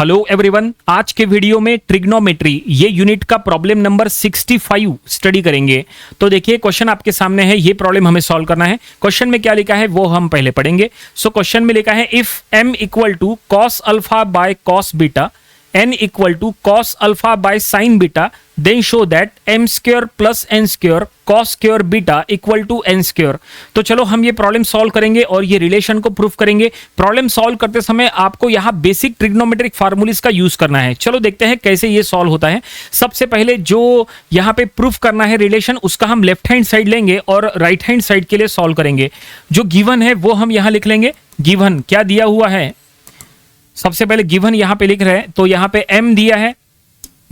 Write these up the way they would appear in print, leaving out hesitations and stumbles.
Hello everyone, आज के video में ट्रिग्नोमेट्री ये यूनिट का प्रॉब्लम नंबर 65 स्टडी करेंगे। तो देखिए क्वेश्चन आपके सामने है, ये प्रॉब्लम हमें सॉल्व करना है। क्वेश्चन में क्या लिखा है वो हम पहले पढ़ेंगे। सो क्वेश्चन में लिखा है if m equal to cos alpha by cos beta n equal to cos alpha by sine beta then show that m square plus n square cos square beta equal to n square. तो चलो हम ये problem solve करेंगे और ये relation को proof करेंगे। Problem solve करते समय आपको यहाँ बेसिक ट्रिग्नोमेट्रिक फार्मूलीज का यूज करना है। चलो देखते हैं कैसे ये सॉल्व होता है। सबसे पहले जो यहाँ पे प्रूफ करना है रिलेशन, उसका हम लेफ्ट हैंड साइड लेंगे और राइट हैंड साइड के लिए सॉल्व करेंगे। जो गिवन है वो हम यहाँ लिख लेंगे। गिवन क्या दिया हुआ है, सबसे पहले गिवन यहां पे लिख रहे हैं, तो यहां पे m दिया है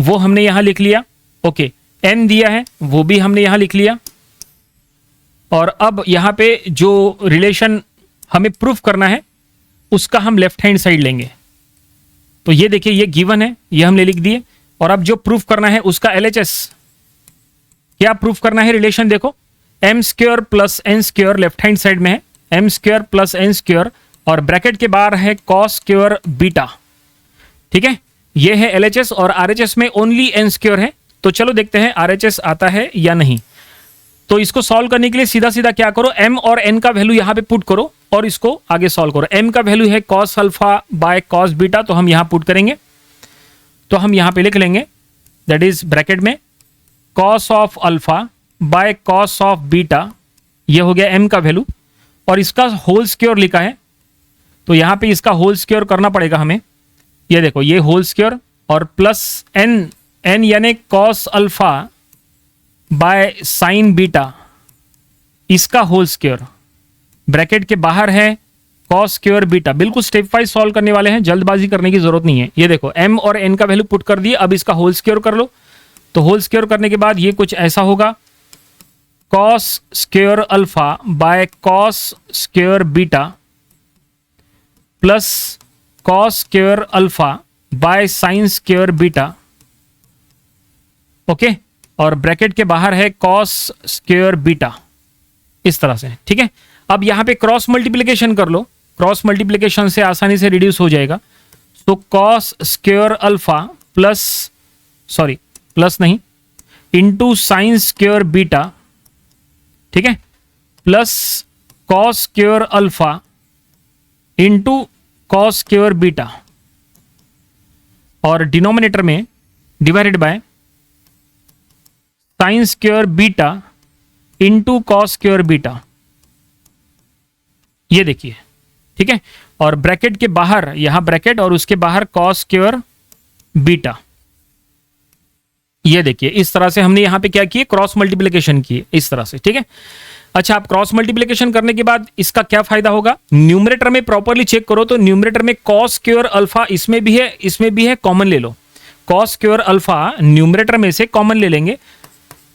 वो हमने यहां लिख लिया। ओके, n दिया है वो भी हमने यहां लिख लिया। और अब यहां पे जो रिलेशन हमें प्रूफ करना है उसका हम लेफ्ट हैंड साइड लेंगे। तो ये देखिए ये गिवन है, ये हमने लिख दिए। और अब जो प्रूफ करना है उसका LHS क्या प्रूफ करना है, रिलेशन देखो m square plus n square left hand side में है, m square plus n square और ब्रैकेट के बाहर है कॉस स्क्वायर बीटा। ठीक है, ये है LHS और RHS में ओनली n स्क्वायर है। तो चलो देखते हैं RHS आता है या नहीं। तो इसको सॉल्व करने के लिए सीधा सीधा क्या करो, m और n का वैल्यू यहां पे पुट करो और इसको आगे सॉल्व करो। m का वैल्यू है cos alpha by cos beta, तो हम यहां पुट करेंगे। तो हम यहां पे लिख लेंगे दैट इज ब्रैकेट में cos of alpha by cos of beta, ये हो गया m का वैल्यू। और इसका होल स्क्वायर लिखा है, तो यहां पे इसका होल स्क्वायर करना पड़ेगा हमें। ये देखो ये होल स्क्वायर और प्लस n यानी cos alpha by sine beta, इसका होल स्क्वायर ब्रैकेट के बाहर है कॉस स्क्वायर बीटा। बिल्कुल स्टेप वाइज सॉल्व करने वाले हैं, जल्दबाजी करने की जरूरत नहीं है। ये देखो m और n का वैल्यू पुट कर दिए, अब इसका होल स्क्वायर कर लो। तो होल स्क्वायर करने के बाद ये कुछ ऐसा होगा, cos square alpha by cos square beta plus cos square alpha by sign square beta. Okay, और ब्रैकेट के बाहर है कॉस स्क्वायर बीटा, इस तरह से। ठीक है, अब यहां पे क्रॉस मल्टीप्लिकेशन कर लो, क्रॉस मल्टीप्लिकेशन से आसानी से रिड्यूस हो जाएगा। तो cos square alpha plus sorry plus नहीं इंटू साइन स्क्वायर बीटा, ठीक है, plus cos square alpha into cos square beta और डिनोमिनेटर में divided by sine square beta into cos square beta. ये देखिए, ठीक है, और ब्रैकेट के बाहर यहां ब्रैकेट और उसके बाहर कॉस स्क्वायर बीटा। ये देखिए इस तरह से हमने यहां पे क्या किए, क्रॉस मल्टीप्लिकेशन किए इस तरह से। ठीक है, अच्छा, आप क्रॉस मल्टीप्लिकेशन करने के बाद इसका क्या फायदा होगा, न्यूमरेटर में प्रॉपर्ली चेक करो तो न्यूमरेटर में कॉस स्क्वायर अल्फा इसमें भी है, इसमें भी है, कॉमन ले लो। कॉस स्क्वायर अल्फा न्यूमरेटर में से कॉमन ले लेंगे,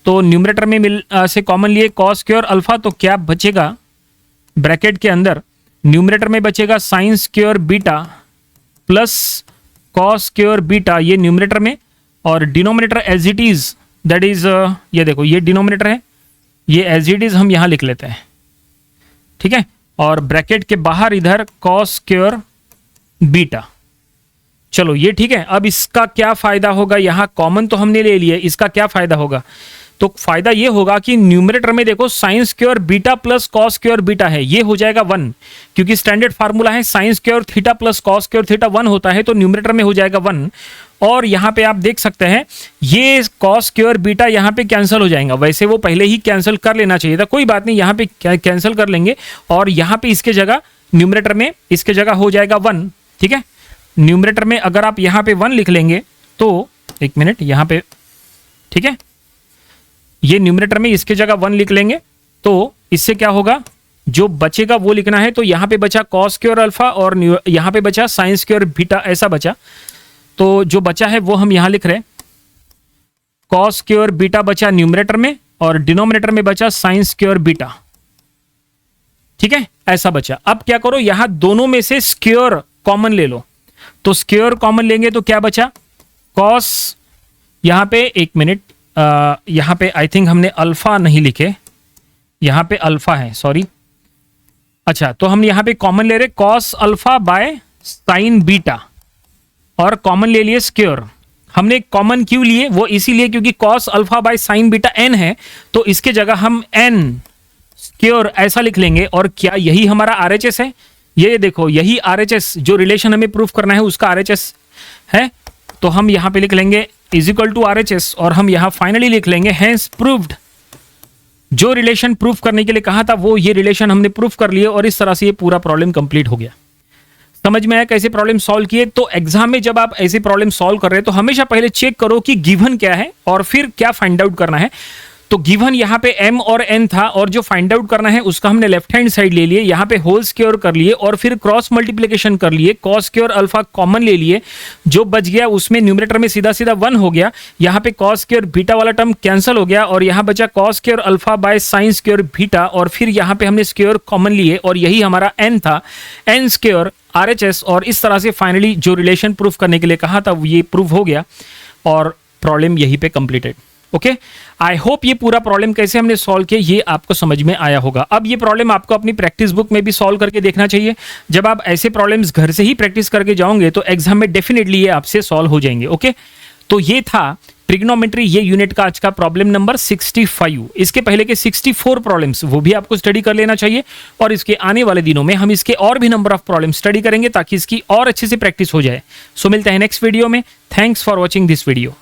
तो न्यूमरेटर में से कॉमन लिए कॉस स्क्वायर अल्फा, तो क्या बचेगा ब्रैकेट के अंदर, न्यूमरेटर में बचेगा sine square beta plus cos square beta, ये न्यूमरेटर में, और denominator as it is that is ये देखो ये डिनोमिनेटर है, ये एज इट इज हम यहां लिख लेते हैं। ठीक है, और ब्रैकेट के बाहर इधर कॉस स्क्वायर बीटा। चलो ये ठीक है। अब इसका क्या फायदा होगा, यहां कॉमन तो हमने ले लिया, इसका क्या फायदा होगा, तो फायदा ये होगा कि न्यूमरेटर में देखो sign square beta plus cos square beta है, ये हो जाएगा 1, क्योंकि स्टैंडर्ड फार्मूला है sine square theta plus cos square theta 1 होता है, तो न्यूमरेटर में हो जाएगा 1। और यहां पे आप देख सकते हैं ये कॉस स्क्वायर बीटा यहां पे कैंसिल हो जाएगा, वैसे वो पहले ही कैंसिल कर लेना चाहिए था, कोई बात नहीं, यहां पे कैंसिल कर लेंगे और यहां पे इसके जगह न्यूमरेटर में इसके जगह हो जाएगा 1। ठीक है, न्यूमरेटर में अगर आप यहां पे 1 लिख लेंगे तो एक मिनट यहां पे, ठीक है, ये न्यूमरेटर में इसके जगह 1 लिख लेंगे, तो इससे क्या होगा, जो बचेगा वो लिखना है। तो यहां पे बचा कॉस स्क्वायर अल्फा और यहां पे बचा साइन स्क्वायर बीटा, ऐसा बचा। तो जो बचा है वो हम यहां लिख रहे हैं, कॉस स्क्वायर बीटा बचा न्यूमरेटर में और डिनोमिनेटर में बचा साइन स्क्वायर बीटा। ठीक है, ऐसा बचा। अब क्या करो, यहां दोनों में से स्क्वायर कॉमन ले लो, तो स्क्वायर कॉमन लेंगे तो क्या बचा, कॉस, यहां पे एक मिनट, यहां पे आई थिंक हमने अल्फा नहीं लिखे, यहां पे अल्फा है, सॉरी। अच्छा, तो हम यहां पे कॉमन ले रहे cos alpha by sine beta. और कॉमन ले लिए स्क्वायर। हमने कॉमन क्यों लिए, वो इसीलिए क्योंकि cos alpha by sine beta n है, तो इसके जगह हम n स्क्वायर ऐसा लिख लेंगे। और क्या यही हमारा RHS है? ये देखो, यही RHS जो रिलेशन हमें प्रूफ करना है उसका RHS है। तो हम यहां पे लिख लेंगे इज इक्वल टू RHS, और हम यहां फाइनली लिख लेंगे हेंस प्रूव्ड। जो रिलेशन प्रूफ करने के लिए कहा था वो ये रिलेशन हमने प्रूफ कर लिए, और इस तरह से ये पूरा प्रॉब्लम कंप्लीट हो गया। समझ में आया कैसे प्रॉब्लम सॉल्व किए? तो एग्जाम में जब आप ऐसे प्रॉब्लम सॉल्व कर रहे हैं तो हमेशा पहले चेक करो कि गिवन क्या है और फिर क्या फाइंड आउट करना है। तो गिवन यहाँ पे m और n था, और जो फाइंड आउट करना है उसका हमने लेफ्ट हैंड साइड ले लिए, यहाँ पे होल स्क्वायर कर लिए और फिर क्रॉस मल्टीप्लिकेशन कर लिए, cos स्क्वायर अल्फा कॉमन ले लिए, जो बच गया उसमें न्यूमरेटर में सीधा सीधा 1 हो गया, यहाँ पे cos स्क्वायर बीटा वाला टर्म कैंसिल हो गया और यहाँ बचा cos square alpha by sign square beta, और फिर यहाँ पे हमने स्क्वायर कॉमन लिए और यही हमारा n था, n स्क्वायर RHS। और इस तरह से फाइनली जो रिलेशन प्रूफ करने के लिए कहा था ये प्रूफ हो गया और प्रॉब्लम यहीं पे कंप्लीटेड। ओके, आई होप ये पूरा प्रॉब्लम कैसे हमने सॉल्व किया ये आपको समझ में आया होगा। अब ये प्रॉब्लम आपको अपनी प्रैक्टिस बुक में भी सॉल्व करके देखना चाहिए। जब आप ऐसे प्रॉब्लम्स घर से ही प्रैक्टिस करके जाओगे तो एग्जाम में डेफिनेटली ये आपसे सॉल्व हो जाएंगे। ओके, तो ये था ट्रिग्नोमेट्री ये यूनिट का आज का प्रॉब्लम नंबर 65। इसके पहले के 64 प्रॉब्लम्स वो भी आपको स्टडी कर लेना चाहिए, और इसके आने वाले दिनों में हम इसके और भी नंबर ऑफ प्रॉब्लम स्टडी करेंगे ताकि इसकी और अच्छे से प्रैक्टिस हो जाए। सो मिलते हैं नेक्स्ट वीडियो में। Thanks for watching this video.